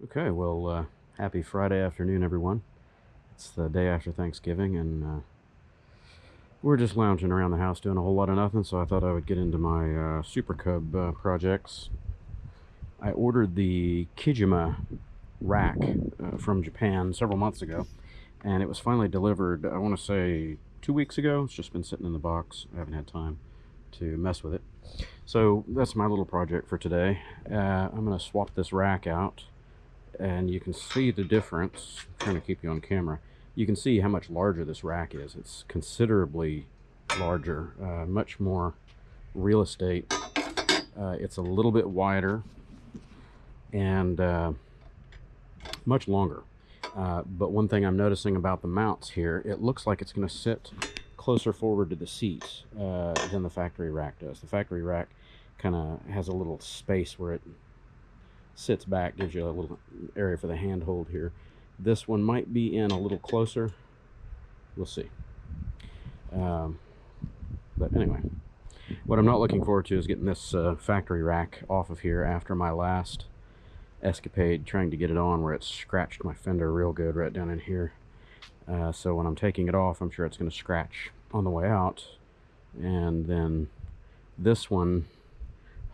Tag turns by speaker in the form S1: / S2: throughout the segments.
S1: Okay, well, happy Friday afternoon, everyone. It's the day after Thanksgiving, and we're just lounging around the house doing a whole lot of nothing, so I thought I would get into my SuperCub projects. I ordered the Kijima rack from Japan several months ago, and it was finally delivered, I want to say, 2 weeks ago. It's just been sitting in the box. I haven't had time to mess with it. So that's my little project for today. I'm going to swap this rack out, and you can see the difference. I'm trying to keep you on camera. You can see how much larger this rack is. It's considerably larger, much more real estate. It's a little bit wider and much longer. But one thing I'm noticing about the mounts here, it looks like it's going to sit closer forward to the seat than the factory rack does. The factory rack kind of has a little space where it sits back, gives you a little area for the handhold here. This one might be in a little closer. We'll see. But anyway, what I'm not looking forward to is getting this factory rack off of here after my last escapade trying to get it on, where it scratched my fender real good right down in here. So when I'm taking it off, I'm sure it's going to scratch on the way out, and then this one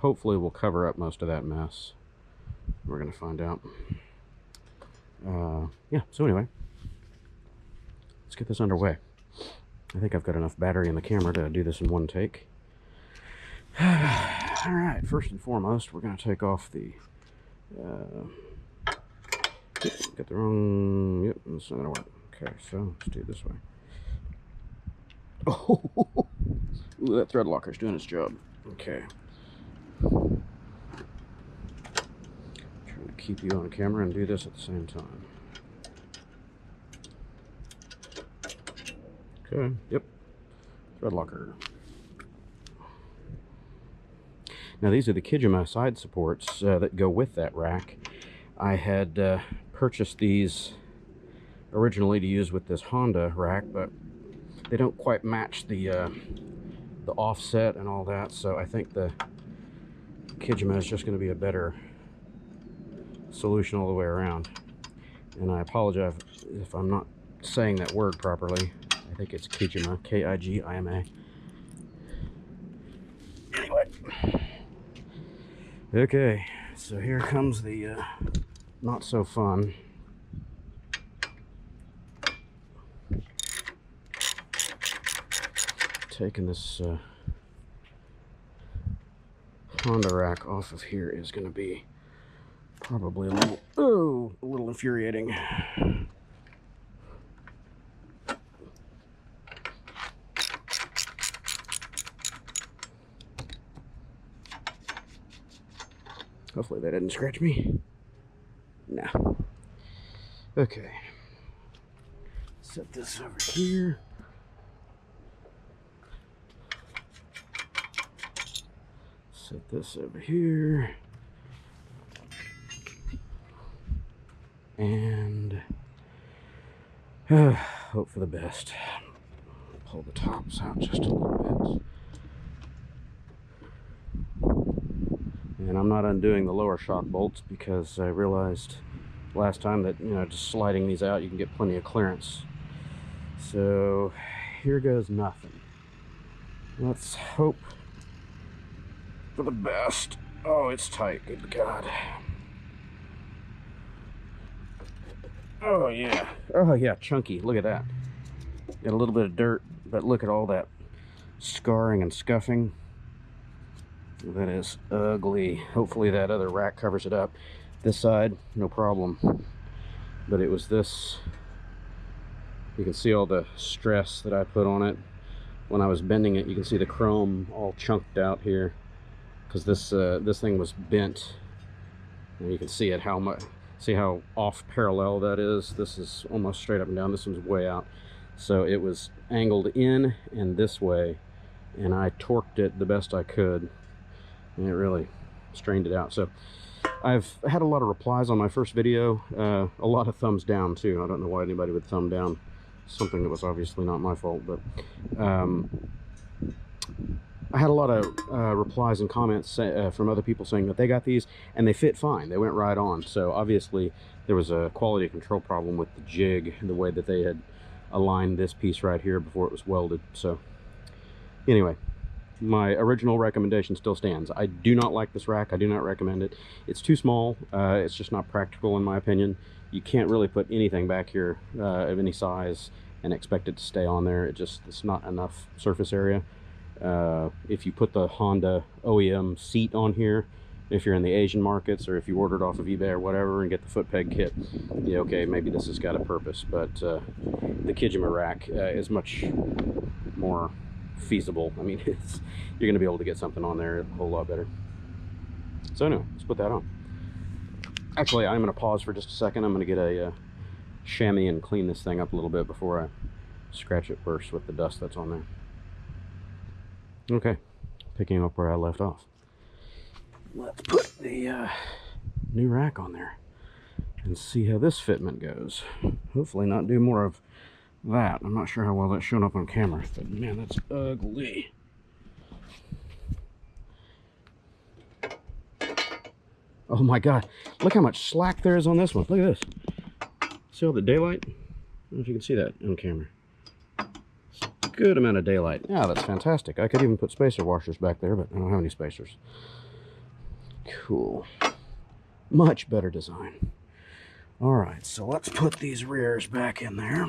S1: hopefully will cover up most of that mess. We're going to find out. Yeah, so anyway, let's get this underway. I think I've got enough battery in the camera to do this in one take. Alright, first and foremost, we're going to take off the... got the wrong... Yep, that's not going to work. Okay, so let's do it this way. Oh, ooh, that thread locker's doing its job. Okay. Keep you on camera and do this at the same time. Okay, yep, thread locker. Now these are the Kijima side supports that go with that rack. I had purchased these originally to use with this Honda rack, but they don't quite match the offset and all that, so I think the Kijima is just going to be a better solution all the way around. And I apologize if I'm not saying that word properly. I think it's Kijima, K-I-G-I-M-A. Anyway, okay, so here comes the not so fun. Taking this Honda rack off of here is going to be probably a little infuriating. Hopefully that didn't scratch me. No. Okay. Set this over here. Set this over here. And hope for the best. Pull the tops out just a little bit. And I'm not undoing the lower shock bolts because I realized last time that, just sliding these out, you can get plenty of clearance. So here goes nothing. Let's hope for the best. Oh, it's tight, good God. Oh yeah, chunky. Look at that. Got a little bit of dirt, but look at all that scarring and scuffing. That is ugly. Hopefully that other rack covers it up. This side, no problem. But it was this. You can see all the stress that I put on it. When I was bending it, you can see the chrome all chunked out here, because this thing was bent. And you can see it, see how off parallel that is. This is almost straight up and down. This one's way out. So it was angled in and this way, and I torqued it the best I could, and it really strained it out. So I've had a lot of replies on my first video, a lot of thumbs down too. I don't know why anybody would thumb down something that was obviously not my fault, but I had a lot of replies and comments from other people saying that they got these and they fit fine. They went right on. So obviously there was a quality control problem with the jig, the way that they had aligned this piece right here before it was welded. So anyway, my original recommendation still stands. I do not like this rack. I do not recommend it. It's too small. It's just not practical in my opinion. You can't really put anything back here of any size and expect it to stay on there. It's not enough surface area. If you put the Honda OEM seat on here, if you're in the Asian markets, or if you ordered off of eBay or whatever and get the foot peg kit, yeah, okay, maybe this has got a purpose. But the Kijima rack is much more feasible. I mean, you're going to be able to get something on there a whole lot better. So anyway, let's put that on. Actually, I'm going to pause for just a second. I'm going to get a chamois and clean this thing up a little bit before I scratch it first with the dust that's on there. Okay, picking up where I left off. Let's put the new rack on there and see how this fitment goes. Hopefully not do more of that. I'm not sure how well that's showing up on camera, but man, that's ugly. Oh my god, look how much slack there is on this one. Look at this. See all the daylight? I don't know if you can see that on camera. Good amount of daylight. Yeah, that's fantastic. I could even put spacer washers back there, but I don't have any spacers. Cool. Much better design. All right, so let's put these rears back in there.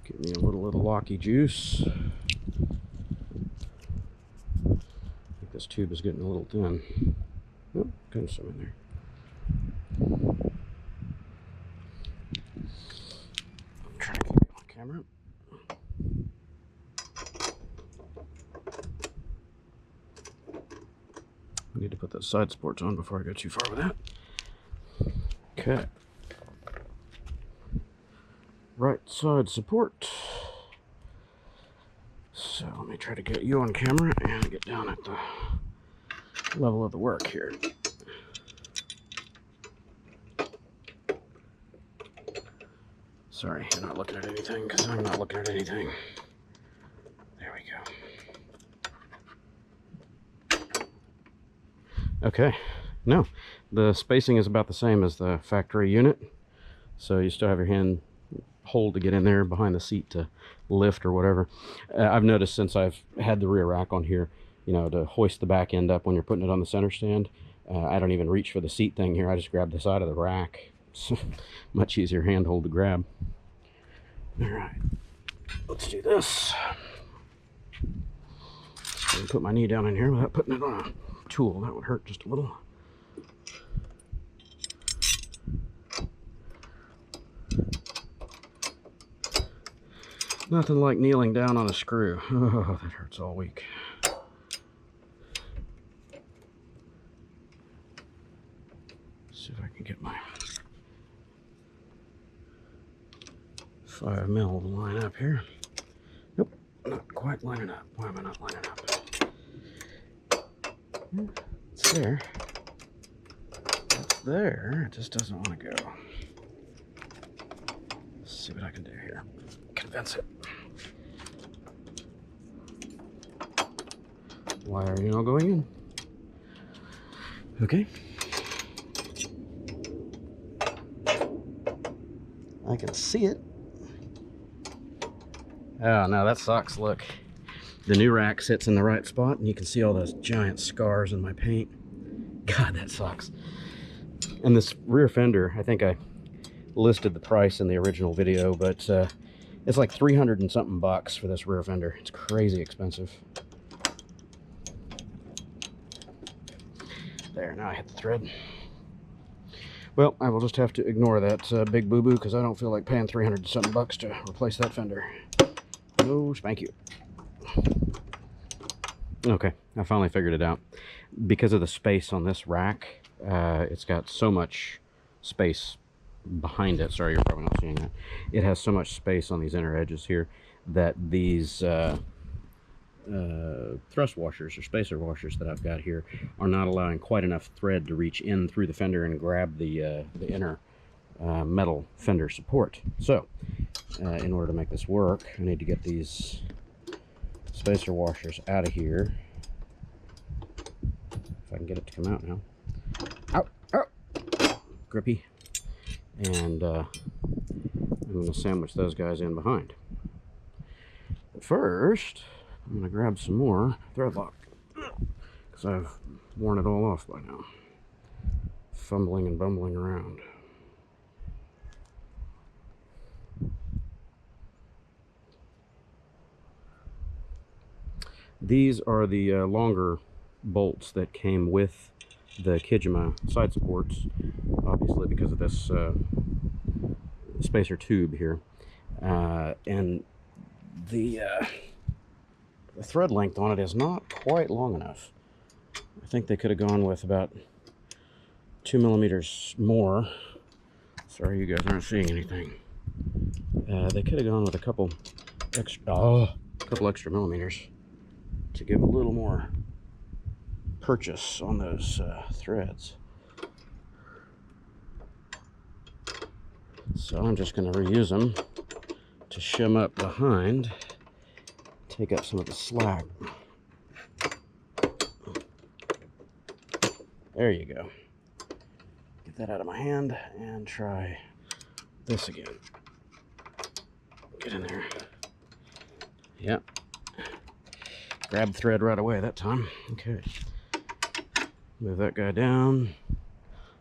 S1: Give me a little locky juice. I think this tube is getting a little thin. Oh, got some in there. I'm trying to keep it on camera. I need to put those side supports on before I go too far with that. Okay. Right side support. So let me try to get you on camera and get down at the level of the work here. Sorry, you're not looking at anything because I'm not looking at anything. There we go. Okay, no, the spacing is about the same as the factory unit. So you still have your hand hold to get in there behind the seat to lift or whatever. I've noticed since I've had the rear rack on here, you know, to hoist the back end up when you're putting it on the center stand, I don't even reach for the seat thing here. I just grab the side of the rack. It's much easier handhold to grab. All right, let's do this. So put my knee down in here without putting it on a tool. That would hurt just a little. Nothing like kneeling down on a screw. Oh, that hurts all week. See if I can get my 5mm to line up here. Nope, not quite lining up. Why am I not lining up? It's there. It's there. It just doesn't want to go. Let's see what I can do here. Convince it. Why are you not going in? Okay. I can see it. Oh, no, that sucks. Look, the new rack sits in the right spot, and you can see all those giant scars in my paint. God, that sucks. And this rear fender, I think I listed the price in the original video, but it's like 300 and something bucks for this rear fender. It's crazy expensive. There, now I hit the thread. Well, I will just have to ignore that big boo-boo because I don't feel like paying 300 and something bucks to replace that fender. No, spank you. Okay, I finally figured it out. Because of the space on this rack, it's got so much space behind it. Sorry, you're probably not seeing that. It has so much space on these inner edges here that these thrust washers or spacer washers that I've got here are not allowing quite enough thread to reach in through the fender and grab the inner metal fender support. So in order to make this work, I need to get these spacer washers out of here. If I can get it to come out now. Ow! Ow! Grippy. And I'm going to sandwich those guys in behind. But first, I'm going to grab some more thread lock, because I've worn it all off by now. Fumbling and bumbling around. These are the longer bolts that came with the Kijima side supports, obviously because of this spacer tube here. And the thread length on it is not quite long enough. I think they could have gone with about 2 millimeters more. Sorry, you guys aren't seeing anything. They could have gone with a couple extra millimeters to give a little more purchase on those threads. So I'm just going to reuse them to shim up behind, take up some of the slack. There you go. Get that out of my hand and try this again. Get in there. Yep. Grab the thread right away that time. Okay. Move that guy down.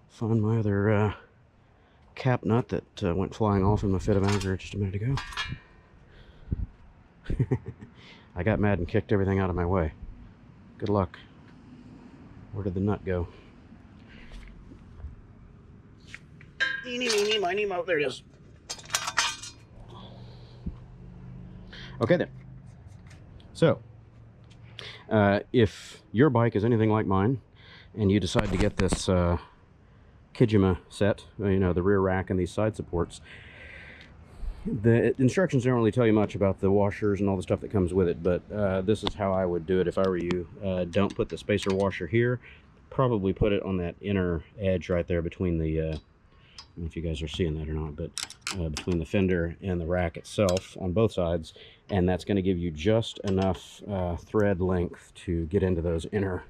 S1: Find my other cap nut that went flying off in my fit of anger just a minute ago. I got mad and kicked everything out of my way. Good luck. Where did the nut go? Eeny, meeny, miny, mo. There it is. Okay then. So, if your bike is anything like mine, and you decide to get this Kijima set, you know, the rear rack and these side supports, the instructions don't really tell you much about the washers and all the stuff that comes with it, but this is how I would do it if I were you. Don't put the spacer washer here. Probably put it on that inner edge right there between the, I don't know if you guys are seeing that or not, but between the fender and the rack itself on both sides, and that's going to give you just enough thread length to get into those inner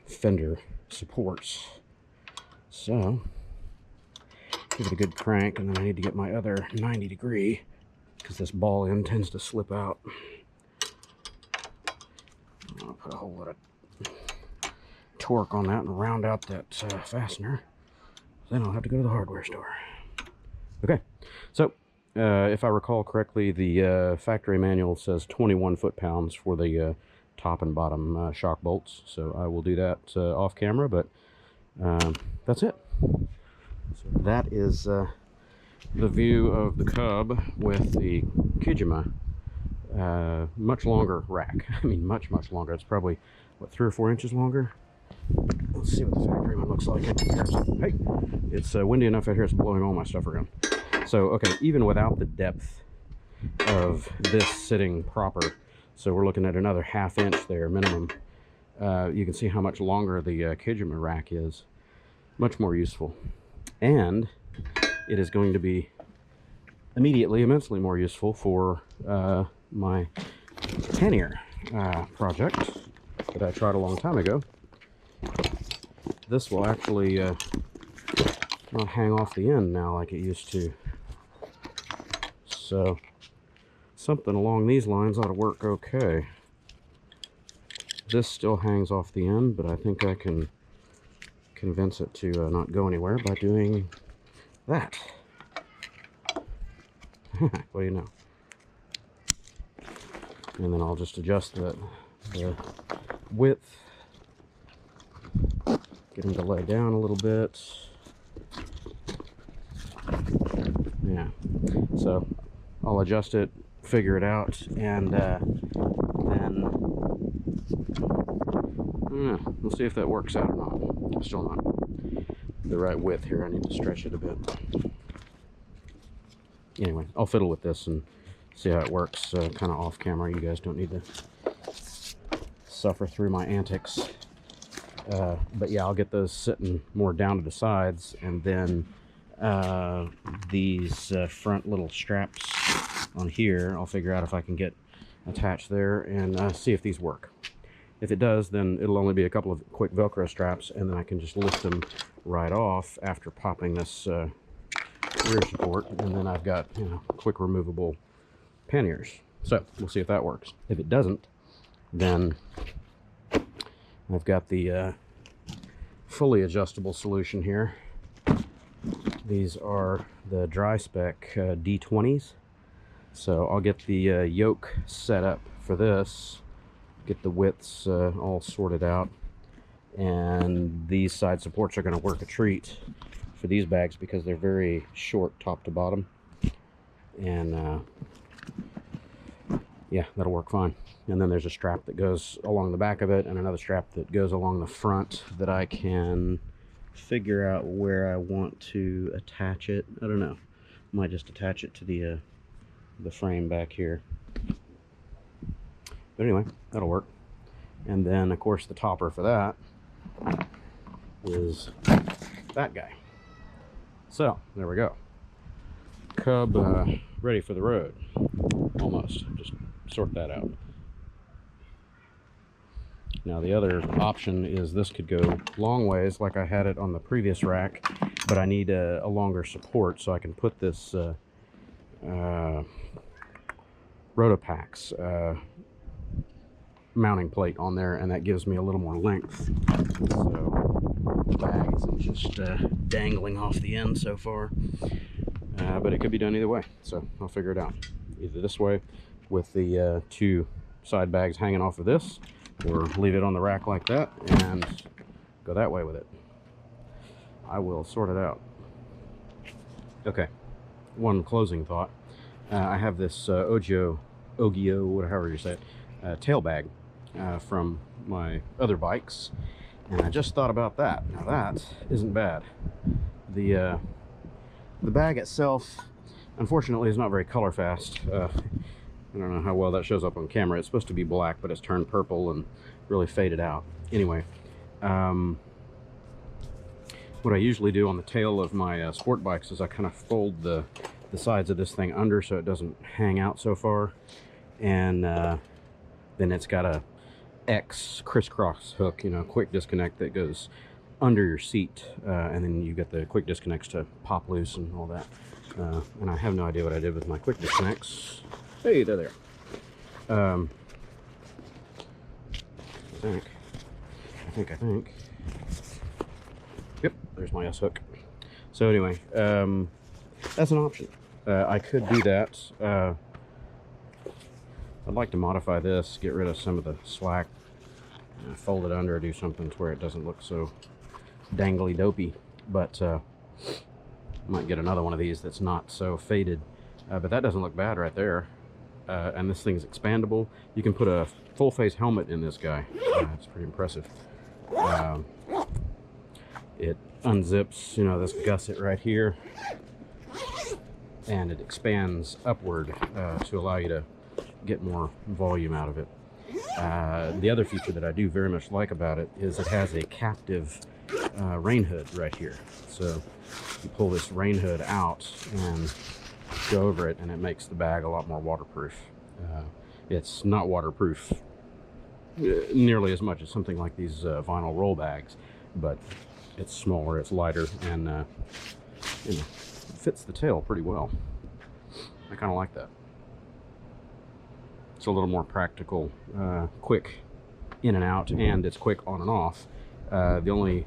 S1: fender supports. So give it a good crank, and then I need to get my other 90-degree because this ball end tends to slip out. I'll put a whole lot of torque on that and round out that fastener. Then I'll have to go to the hardware store. Okay, so if I recall correctly, the factory manual says 21 foot-pounds for the top and bottom shock bolts. So I will do that off camera, but that's it. So that is the view of the Cub with the Kijima. Much longer rack. I mean, much longer. It's probably, what, 3 or 4 inches longer? Let's see what the factory one looks like in comparison. Hey, it's windy enough out here, it's blowing all my stuff around. So, okay, even without the depth of this sitting proper, so we're looking at another 1/2 inch there minimum, you can see how much longer the Kijima rack is. Much more useful. And it is going to be immediately immensely more useful for my pannier project that I tried a long time ago. This will actually not hang off the end now like it used to. So something along these lines ought to work okay. This still hangs off the end, but I think I can convince it to not go anywhere by doing that. What do you know? And then I'll just adjust the width, get them to lay down a little bit. Yeah, so I'll adjust it, figure it out, and then we'll see if that works out or not. Still not the right width here. I need to stretch it a bit. Anyway, I'll fiddle with this and see how it works kind of off camera. You guys don't need to suffer through my antics. But yeah, I'll get those sitting more down to the sides, and then these front little straps on here, I'll figure out if I can get attach there and see if these work. If it does, then it'll only be a couple of quick Velcro straps, and then I can just lift them right off after popping this rear support, and then I've got, you know, quick removable panniers. So we'll see if that works. If it doesn't, then I've got the fully adjustable solution here. These are the DrySpec D20s. So I'll get the yoke set up for this, get the widths all sorted out, and these side supports are going to work a treat for these bags because they're very short top to bottom, and yeah, that'll work fine. And then there's a strap that goes along the back of it and another strap that goes along the front that I can figure out where I want to attach it. I don't know, might just attach it to the frame back here. But anyway, that'll work. And then of course the topper for that is that guy. So there we go. Cub ready for the road. Almost. Just sort that out. Now the other option is this could go long ways like I had it on the previous rack, but I need a longer support, so I can put this Rotopax mounting plate on there, and that gives me a little more length. So the bag isn't just dangling off the end so far, but it could be done either way, so I'll figure it out. Either this way with the two side bags hanging off of this, or leave it on the rack like that and go that way with it. I will sort it out. Okay, one closing thought. I have this Ogio, whatever you say it, tail bag from my other bikes, and I just thought about that. Now that isn't bad. The bag itself, unfortunately, is not very color fast. I don't know how well that shows up on camera. It's supposed to be black, but it's turned purple and really faded out. Anyway, what I usually do on the tail of my sport bikes is I kind of fold the sides of this thing under so it doesn't hang out so far, and then it's got a X crisscross hook, you know, quick disconnect that goes under your seat, and then you get the quick disconnects to pop loose and all that. And I have no idea what I did with my quick disconnects. Hey, they're there. I think. Yep, there's my S hook. So anyway, that's an option. I could do that. I'd like to modify this, get rid of some of the slack, fold it under, do something to where it doesn't look so dangly dopey. But might get another one of these that's not so faded. But that doesn't look bad right there. And this thing's expandable. You can put a full face helmet in this guy. It's pretty impressive. It unzips, you know, this gusset right here, and it expands upward to allow you to get more volume out of it. The other feature that I do very much like about it is it has a captive rain hood right here. So you pull this rain hood out and go over it, and it makes the bag a lot more waterproof. It's not waterproof nearly as much as something like these vinyl roll bags, but it's smaller, it's lighter, and you know, it fits the tail pretty well. I kind of like that. It's a little more practical, quick in and out, and it's quick on and off. The only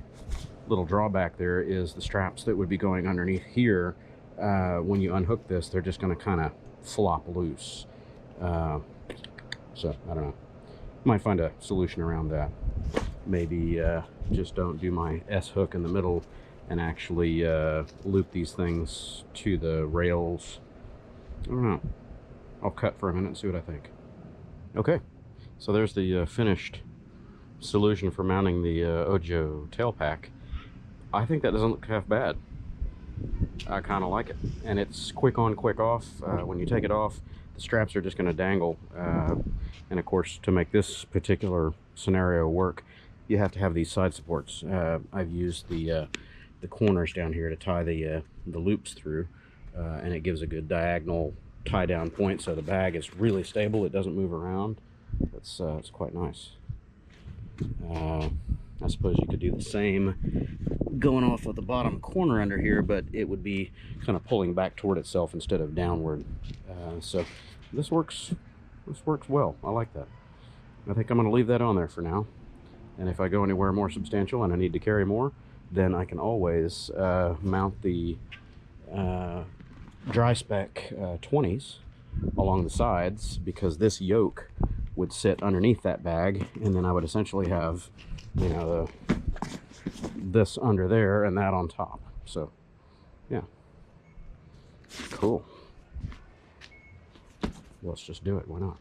S1: little drawback there is the straps that would be going underneath here. When you unhook this, they're just going to kind of flop loose. So I don't know, might find a solution around that. Maybe just don't do my S hook in the middle and actually loop these things to the rails. I don't know. I'll cut for a minute and see what I think. Okay, so there's the finished solution for mounting the Ogio tail pack. I think that doesn't look half bad. I kind of like it, and it's quick on, quick off. When you take it off, the straps are just going to dangle, and of course, to make this particular scenario work, you have to have these side supports. I've used the corners down here to tie the loops through, and it gives a good diagonal tie down point, so the bag is really stable. It doesn't move around. It's quite nice. I suppose you could do the same going off of the bottom corner under here, but it would be kind of pulling back toward itself instead of downward. So this works well. I like that. I think I'm going to leave that on there for now. And if I go anywhere more substantial and I need to carry more, then I can always mount the DrySpec 20s along the sides, because this yoke would sit underneath that bag, and then I would essentially have, you know, this under there and that on top. So yeah, cool. Let's just do it. Why not?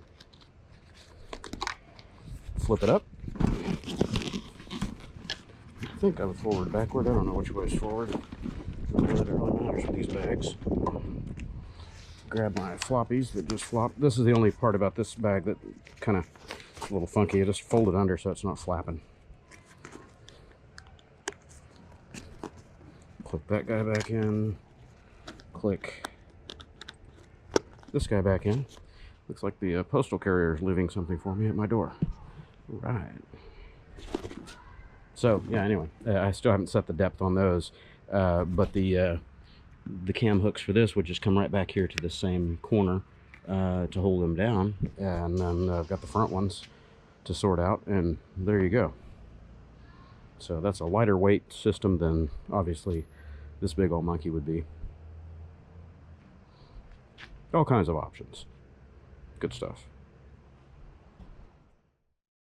S1: Flip it up. I think I'm forward, backward. I don't know which way is forward. Not that it really matters with these bags. Grab my floppies that just flop. This is the only part about this bag that kind of a little funky. I just fold it under so it's not flapping. Click that guy back in. Click this guy back in. Looks like the postal carrier is leaving something for me at my door. Right. So yeah, anyway, I still haven't set the depth on those, but the cam hooks for this would just come right back here to the same corner to hold them down, and then I've got the front ones to sort out, and there you go. So that's a lighter weight system than obviously this big old monkey would be. All kinds of options. Good stuff.